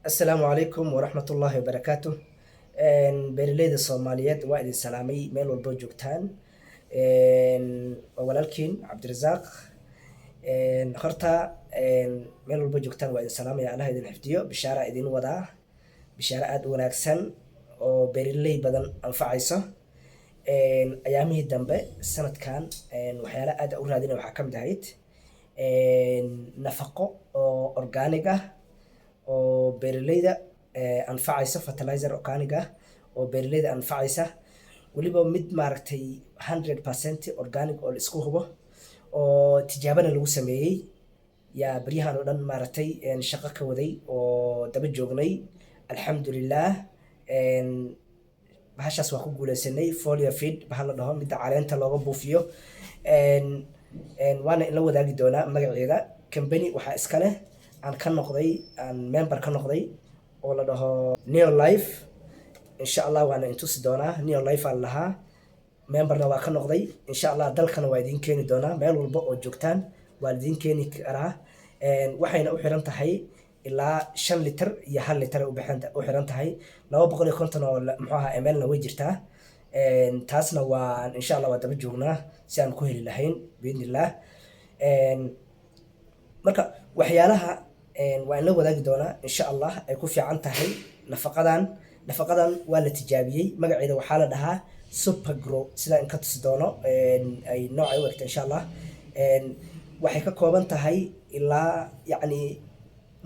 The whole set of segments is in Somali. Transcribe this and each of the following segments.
السلام عليكم ورحمة الله وبركاته. beeraleyda Soomaaliyeed waa idin salaamay meel walbo joogtaan. walaalkiin Cabdirasaaq. horta meel walbo joogtaan waa idin salaamaya, Allah idin xifdiyo. Bishaara idin wadaa, bishaara aad u wanaagsan oo beeraley badan anfacayso. ayaamihii dambe sanadkan waxyaala aad u raadinay waxaa ka mid ahayd nafaqo oo organic ah oo beeraleyda anfacaysa, fertilizer organic ah oo beeraleyda anfacaysa, weliba mid maaragtay 100% organic oo la isku hubo oo tijaabana lagu sameeyey. yaa baryahan oo dhan maaragtay shaqo ka waday oo daba joognay. alxamdulillaah. bahashaas waa ku guuleysanay. Foliar feed bahal la dhaho, midda caleenta looga buufiyo. waana in la wadaagi doonaa magaceeda. Company waxaa iska leh aan ka noqday, aan member ka noqday oo la dhaho Neolife. insha Allah waana intusi doonaa. Neolife aan lahaa, memberna waa ka noqday. insha Allah dalkana waa idiin keeni doonaa, meel walba oo joogtaan waa idiin keeni karaa. waxayna u xiran tahay ilaa 5 litir iyo 1 litir u xiran tahay. 250 oo muxuu ahaa ml-na way jirtaa. taasna waa insha Allah waa daba joognaa si aan ku heli lahayn biidnillah. marka waxyaalaha waa in la wadaagi doonaa insha Allah ay ku fiican tahay nafaqadan waa la tijaabiyey. magaceeda waxaa la dhahaa Supergrow, sida in ka tusi doono ay nooca u egta insha Allah. waxay ka kooban tahay ilaa yacni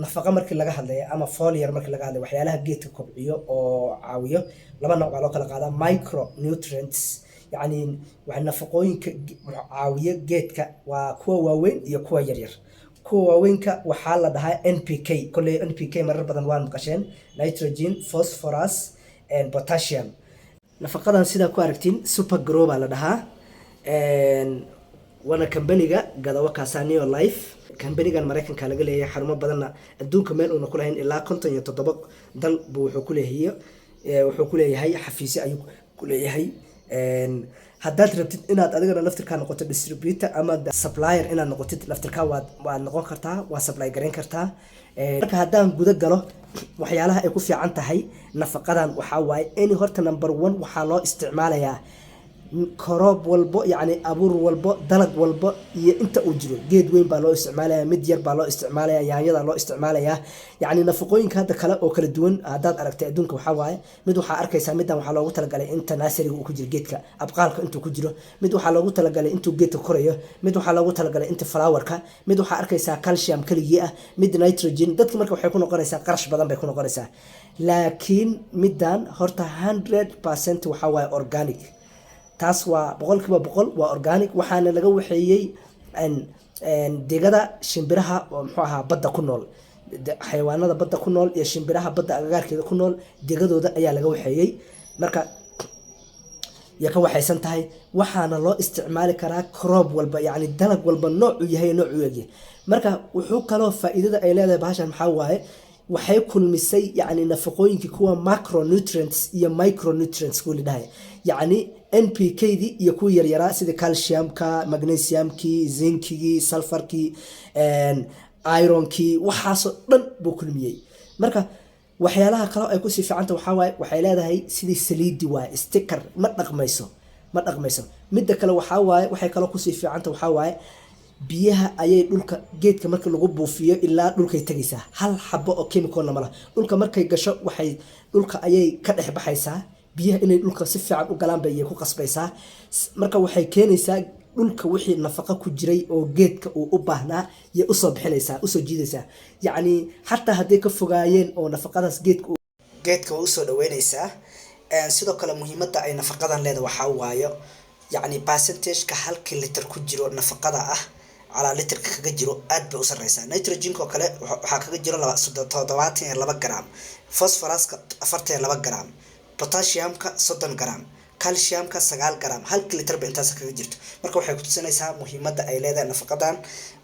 nafaqa markii laga hadlayo ama foliar markii laga hadlayo, waxyaalaha geedka kobciyo oo caawiyo. laba nooc baa loo kala qaadaa: micronutrients, yacni waa nafaqooyinka caawiya geedka, waa kuwa waaweyn iyo kuwa yaryar. kuwa waaweynka waxaa la dhahaa NPK. kolley NPK marar badan waan maqasheen: nitrogen, phosphorus and potassium. nafaqadan sidaa ku aragtiin Supergrow baa la dhahaa. waana kambaniga gadawa kaasa Neolife. kambanigan Mareykanka laga leeyahay, xarumo badanna adduunka meel uuna ku lahayn ilaa 57 dal buu wuxuu ku leeyahay xafiisyo ayuu ku leeyahay. haddaad rabtid inaad adigana laftirkaa noqoto distributor ama supplier, inaad noqotid laftirkaa waad noqon kartaa, waa supply gareyn kartaa. marka haddaan guda galo waxyaalaha ay ku fiican tahay nafaqadan waxaa waaye in horta number 1 waxaa loo isticmaalayaa koroob walbo, yacni abuur walbo, dalag walbo iyo inta uu jiro. geed weyn baa loo isticmaalayaa, mid yar baa loo isticmaalayaa, yaanyada loo isticmaalayaa. yacni nafaqooyinka hadda kale oo kala duwan haddaad aragtay adduunka waxaa waaye, mid waxaa arkaysaa middan waxaa loogu talagalay inta naasariga uu ku jiro geedka, abqaalka intuu ku jiro. mid waxaa loogu talagalay intuu geedka korayo. mid waxaa loogu talagalay inta flowerka. mid waxaa arkaysaa calcium keligii ah, mid nitrogen. dadka marka waxay ku noqonaysaa qarash badan bay ku noqonaysaa. laakiin middan horta 100% waxaa waaye organic. taas waa 100% waa organic. waxaana laga waxeeyey digada shimbiraha oo muxuu ahaa badda ku nool, xayawaanada badda ku nool iyo shimbiraha badda agagaarkeeda ku nool, digadooda ayaa laga waxeeyey. marka ya ka waxaysan tahay. waxaana loo isticmaali karaa crop walba, yacni dalag walba noocu yahay noocu yahay. marka wuxuu kaloo faa'iidada ay leedahay bahashan maxaa waaye, waxay kulmisay yacni nafaqooyinkii kuwa macronutrients iyo micronutrients ku lidhahay, yacni NPK-dii iyo kuwa yaryaraa sida calciumka, magnesiumkii, zinkigii, sulfurkii, ironkii, waxaasoo dhan buu kulmiyey. marka waxyaalaha kale ay kusii fiicanta waxaa waaye, waxay leedahay sidii saliidi waaye, sticker ma dhaqmayso. midda kale waxaa waaye, waxay kaloo kusii fiicanta waxaa waaye, biyaha ayay dhulka geedka marka lagu buufiyo ilaa dhulkay tagaysaa. hal xabo oo chemical ma laha. dhulka markay gasho waxay dhulka ayay ka dhex baxaysaa. biyaha inay dhulka si fiican u galaan bay ku qasbaysaa. marka waxay keenaysaa dhulka wixii nafaqo ku jiray oo geedka uu u baahnaa iyo usoo bixinaysaa, usoo jiidaysaa. yacni xataa hadday ka fogaayeen oo nafaqadaas geedka u soo dhaweynaysaa. sidoo kale muhiimadda ay nafaqadan leedahay waxaa waayo, yacni percentage-ka halkii litir ku jiro nafaqada ah calaa litirka kaga jiro aad bay u sarreysaa. nitrogen oo kale waxaa kaga jiro 72 gram, phosphoruska 42 gram, potassiumka 30 gram, calciumka 9 gram. halkii litir ba intaas kaga jirto. marka waxay ku tusinaysaa muhiimadda ay leedahay nafaqadan.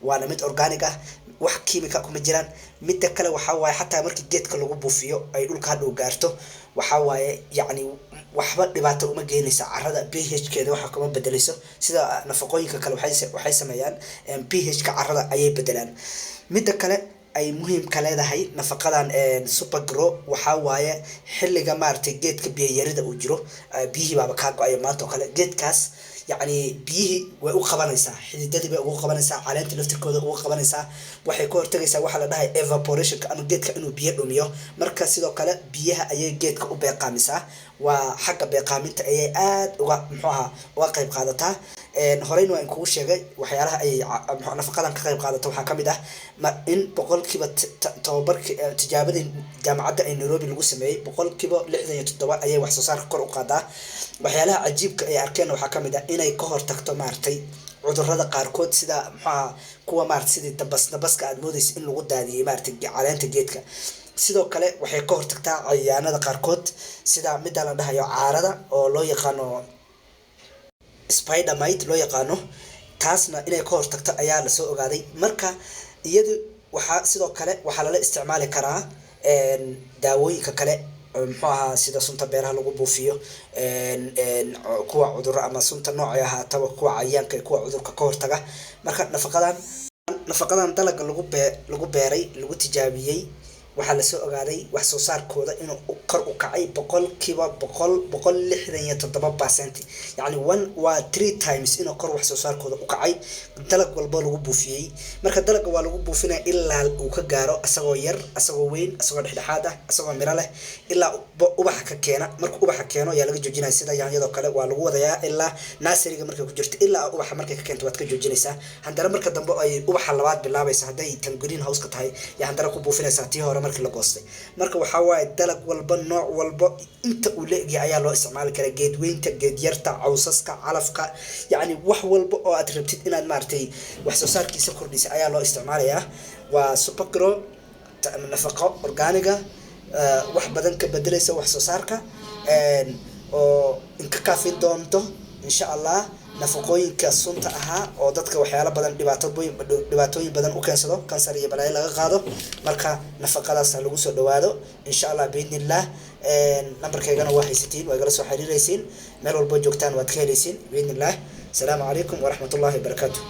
waana mid organic ah, wax kiimika kuma jiraan. midda kale waxaa waaye, xataa markii geedka lagu buufiyo ay dhulka hadhow gaarto, waxaa waaye yacni waxba dhibaato uma geynaysa carrada. pH-keeda waxa kuma bedelayso sida nafaqooyinka kale waxay sameeyaan pH-ka carrada ayay bedelaan. midda kale ay muhiim ka leedahay nafaqadan super grow waxaa waaye xilliga maaragtay geedka biyo yarida uu jiro biyihii baaba kaa go-ayo maanta oo kale geedkaas yacni biyihii way u qabanaysaa xididadii bay ugu qabanaysaa caleenta laftirkooda ugu qabanaysaa waxay ka hortagaysaa waxaa la dhahay evaporationka ama geedka inuu biyo dhumiyo marka sidoo kale biyaha ayay geedka u beeqaamisaa waa xagga beeqaaminta ayay aad uga muxuu ahaa uga qayb qaadataa horeyna waa in kugu sheegay waxyaalaha ay nafaqadan ka qayb qaadato waxaa kamid ah in boqolkiiba tababarki tijaabadii jaamacadda ay Nairobi lagu sameeyey boqolkiiba 67 ayay wax soo saarka kor u qaadaa waxyaalaha cajiibka ay arkeen waxaa kamid ah inay ka hortagto maartay cudurrada qaarkood sida maxaa kuwa maartay sidii dabaska aad moodaysa in lagu daadiyay maartay caleenta geedka sidoo kale waxay ka hortagtaa cayayaanada qaarkood sida midda la dhahayo caarada oo loo yaqaano spider mite loo yaqaano taasna inay ka hortagto ayaa la soo ogaaday marka iyadu waxaa sidoo kale waxaa lala isticmaali karaa daawooyinka kale muxuu ahaa sida sunta beeraha lagu buufiyo kuwa cudurro ama sunta noocay ahaataba kuwa cayayaanka kuwa cudurka ka hortaga marka nafaqadan dalagga lagu beeray lagu tijaabiyey waxaa la soo ogaaday wax soo saarkooda inuu kor u kacay boqolkiiba 167% yani 3 times inuu kor wax soo saarkooda u kacay dalag walba lagu buufiyay marka dalagga waa lagu buufinaa ilaa uu ka gaaro asagoo yar asagoo weyn asagoo dhexdhexaad ah asagoo miro leh ilaa ubaxa ka keena marka ubaxa keeno yaa laga joojinaa sida yaanyadoo kale waa lagu wadayaa ilaa naasiriga markay ku jirto ilaa ubaxa markay ka keento waad ka joojinaysaa handara marka dambe ay ubaxa labaad bilaabaysa haday tan green house ka tahay yaa handara ku buufinaysaa tii hore markii la goostay marka waxaa waaye dalag walba nooc walba inta uu leeyahay ayaa loo isticmaali karaa geed weynta geed yarta cawsaska calafka yani wax walba oo aad rabtid inaad maartay wax soo saarkiisa kordhisa ayaa loo isticmaalayaa waa super grow nafaqo organiga wax badan ka bedelaysa wax soo saarka oo inka kaafin doonto insha Allah nafaqooyinka sunta ahaa oo dadka waxyaalo badan dhibaatooyin badan u keensado kansar iyo balaayo laga qaado marka nafaqadaas lagu soo dhawaado insha Allah biidnillah numberkeygana waa haysatiin waa igala soo xiriiraysiin meel walba joogtaan waad ka helaysiin biidnillah salaamu calaykum wa rahmatullahi wa barakatuh